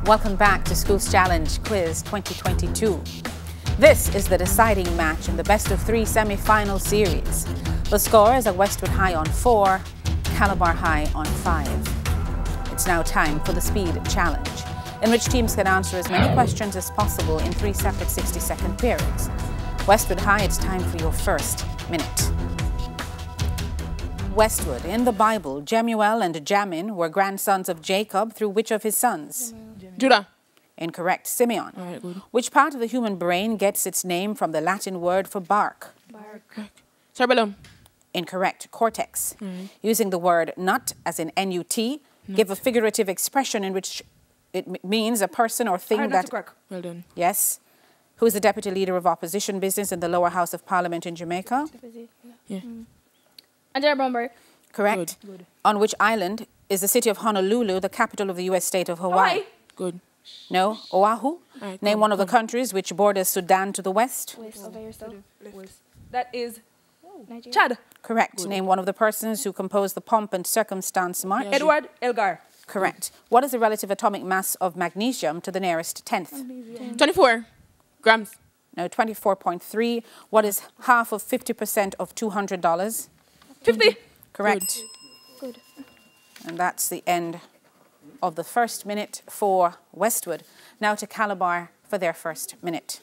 Welcome back to Schools Challenge Quiz 2022. This is the deciding match in the best-of-3 semi-final series. The scores are Westwood High on 4, Calabar High on 5. It's now time for the Speed Challenge, in which teams can answer as many questions as possible in 3 separate 60-second periods. Westwood High, it's time for your first minute. Westwood, in the Bible, Jemuel and Jamin were grandsons of Jacob through which of his sons? Judah. Incorrect. Simeon. All right, good. Which part of the human brain gets its name from the Latin word for bark? Bark. Cerebellum. Incorrect. Cortex. Using the word nut, as in N-U-T, give a figurative expression in which it means a person or thing that... Well done. Yes. Who is the deputy leader of opposition business in the lower house of parliament in Jamaica? Yeah. Angela Bromberg. Correct. Good. On which island is the city of Honolulu, the capital of the U.S. state of Hawaii? Good. No. Oahu? Right, Name one of the countries which borders Sudan to the west. That is Nigeria. Chad. Correct. Name one of the persons who composed the Pomp and Circumstance March. Edward Elgar. Correct. What is the relative atomic mass of magnesium to the nearest tenth? 24 grams. No, 24.3. What is half of 50% of $200? 50. Correct. Good. And that's the end of the first minute for Westwood. Now to Calabar for their first minute.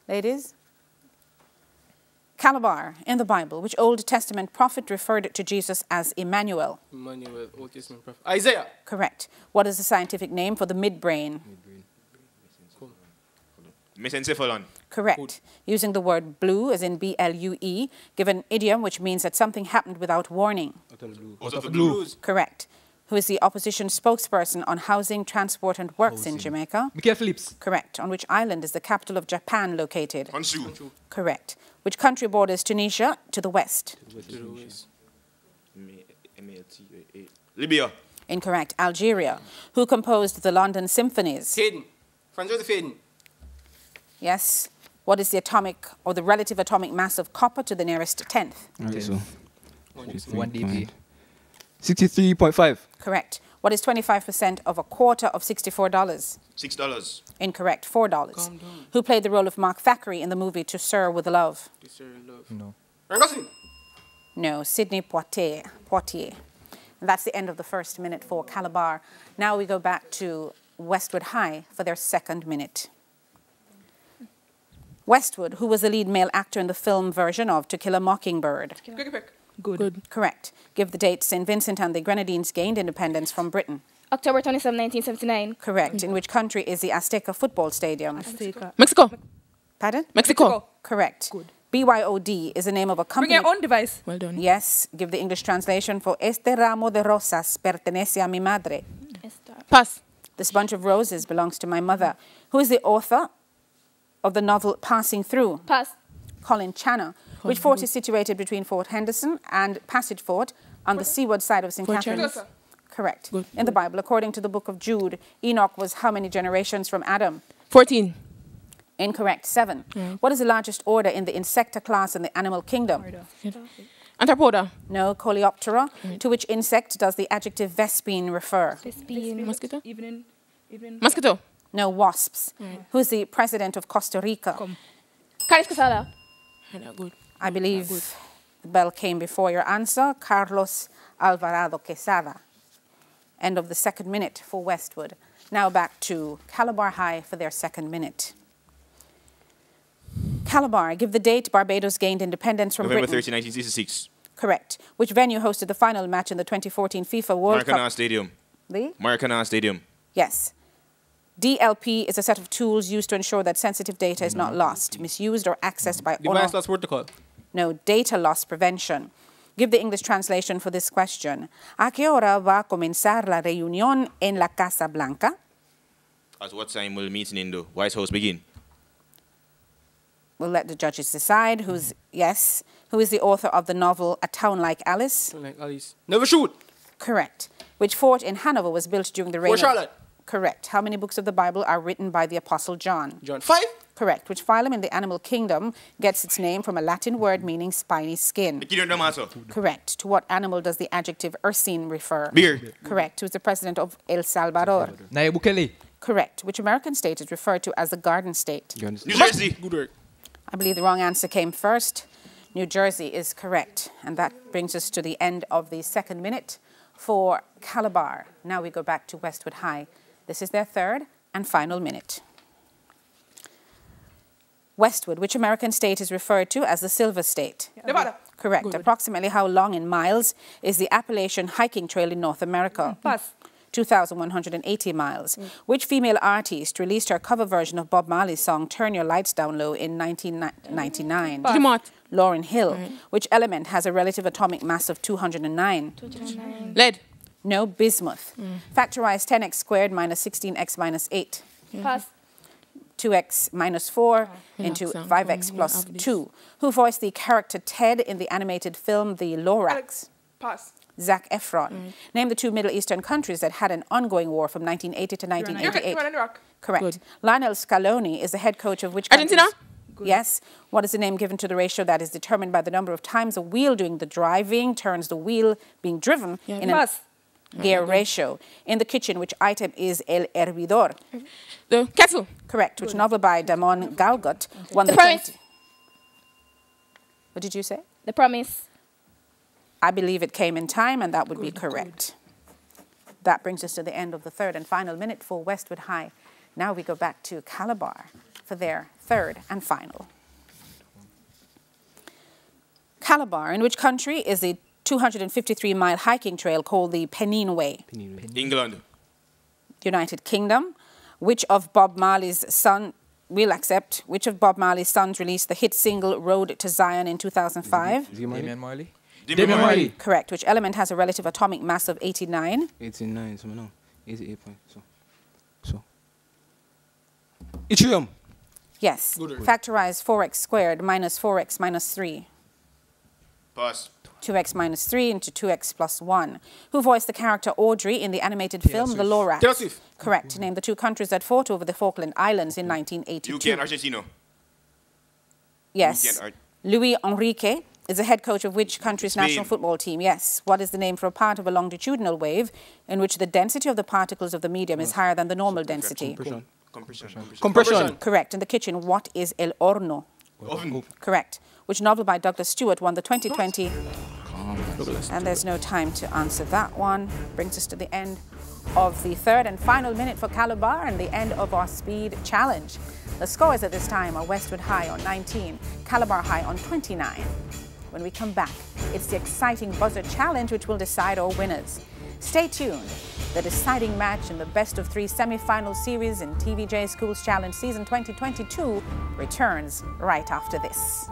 Ladies? Calabar, in the Bible, which Old Testament prophet referred to Jesus as Emmanuel? Emmanuel, Old Testament prophet. Isaiah. Correct. What is the scientific name for the midbrain? Mesencephalon. Correct. Good. Using the word blue, as in B-L-U-E, give an idiom which means that something happened without warning. Out of the blues. Correct. Who is the opposition spokesperson on housing, transport and works in Jamaica? Michael Phillips. Correct. On which island is the capital of Japan located? Honshu. Correct. Which country borders Tunisia to the west? To the west. Libya. Incorrect. Algeria. Who composed the London symphonies? Hayden. Franz Joseph Hayden. Yes. What is the atomic or the relative atomic mass of copper to the nearest tenth? So 1 dp. 63.5. Correct. What is 25% of a quarter of $64? $6. Incorrect. $4. Who played the role of Mark Thackeray in the movie To Sir with Love? No. Ryan Gosling. No. Sidney Poitier. And that's the end of the first minute for Calabar. Now we go back to Westwood High for their second minute. Westwood, who was the lead male actor in the film version of To Kill a Mockingbird? Good. Correct. Give the date St. Vincent and the Grenadines gained independence from Britain. October 27, 1979. Correct. In which country is the Azteca football stadium? Mexico. Pardon? Mexico. Correct. BYOD is the name of a company. Bring your own device. Well done. Yes. Give the English translation for Este ramo de rosas pertenece a mi madre. Pass. This bunch of roses belongs to my mother. Who is the author of the novel Passing Through? Pass. Colin Channer. Which fort is situated between Fort Henderson and Passage Fort on the seaward side of St. Fort Catherine's? Charles. Correct. Good. In the Bible, according to the book of Jude, Enoch was how many generations from Adam? 14. Incorrect. 7. What is the largest order in the Insecta class in the animal kingdom? Anthropoda. No. Coleoptera. To which insect does the adjective vespine refer? Mosquito. Evening. Mosquito. No. Wasps. Who's the president of Costa Rica? Carlos Casada. Good. I believe the bell came before your answer. Carlos Alvarado Quesada. End of the second minute for Westwood. Now back to Calabar High for their second minute. Calabar, give the date Barbados gained independence from November Britain. 30, 1966. Correct. Which venue hosted the final match in the 2014 FIFA World Maracana Cup? Stadium. The? Maracana Stadium. Yes. DLP is a set of tools used to ensure that sensitive data is not lost, misused, or accessed by Device loss protocol. No, data loss prevention. Give the English translation for this question. ¿A qué hora va a comenzar la reunión en la Casa Blanca? At what time will meeting in the White House begin? We'll let the judges decide. Who's yes? Who is the author of the novel A Town Like Alice? Like Alice. Never shoot. Correct. Which fort in Hanover was built during the reign Fort of... Charlotte. Correct. How many books of the Bible are written by the Apostle John? John. 5. Correct. Which phylum in the animal kingdom gets its name from a Latin word meaning spiny skin? Echidna Damaso. Correct. To what animal does the adjective ursine refer? Beer. Correct. Who is the president of El Salvador? Nayib Bukele. Correct. Which American state is referred to as the Garden State? New Jersey. Good work. I believe the wrong answer came first. New Jersey is correct. And that brings us to the end of the second minute for Calabar. Now we go back to Westwood High. This is their third and final minute. Westwood, which American state is referred to as the Silver State? Nevada. Correct. Good. Approximately how long in miles is the Appalachian hiking trail in North America? Pass. 2,180 miles. Which female artist released her cover version of Bob Marley's song Turn Your Lights Down Low in 1999? Judy Mott. Lauryn Hill. Which element has a relative atomic mass of 209? Lead. No, bismuth. Factorize 10x squared minus 16x minus 8. Pass. 2x minus 4 into Relax, 5x plus 2. Who voiced the character Ted in the animated film The Lorax? Pass. Zac Efron. Name the two Middle Eastern countries that had an ongoing war from 1980 to 1988. Iran and Iraq. Correct. Good. Lionel Scaloni is the head coach of which country? Argentina. Yes. What is the name given to the ratio that is determined by the number of times a wheel doing the driving turns the wheel being driven in a Pass. gear ratio? In the kitchen, which item is el hervidor? The kettle. Correct. Which novel by Damon Galgut won The the Promise. 20? What did you say? The Promise. I believe it came in time, and that would be correct. That brings us to the end of the third and final minute for Westwood High. Now we go back to Calabar for their third and final. Calabar, in which country is the 253-mile hiking trail called the Pennine Way? England. United Kingdom. Which of Bob Marley's sons released the hit single Road to Zion in 2005? Damian Marley. Damian Marley. Correct. Which element has a relative atomic mass of 89? 89, so no. 88 point. So. Yttrium. Yes. Factorize 4x squared minus 4x minus 3. Pass. 2x minus 3 into 2x plus 1. Who voiced the character Audrey in the animated film The Lorax? Taylor Swift. Correct. Name the two countries that fought over the Falkland Islands in 1982. UK and Argentina. Yes. UK and Luis Enrique is the head coach of which country's Spain. national football team? Yes. What is the name for a part of a longitudinal wave in which the density of the particles of the medium is higher than the normal density? Compression. Correct. In the kitchen, what is el horno? Oven. Correct. Which novel by Douglas Stewart won the 2020? And there's no time to answer that one. Brings us to the end of the third and final minute for Calabar and the end of our speed challenge. The scores at this time are Westwood High on 19, Calabar High on 29. When we come back, it's the exciting buzzer challenge which will decide our winners. Stay tuned. The deciding match in the best of three semi-final series in TVJ Schools Challenge Season 2022 returns right after this.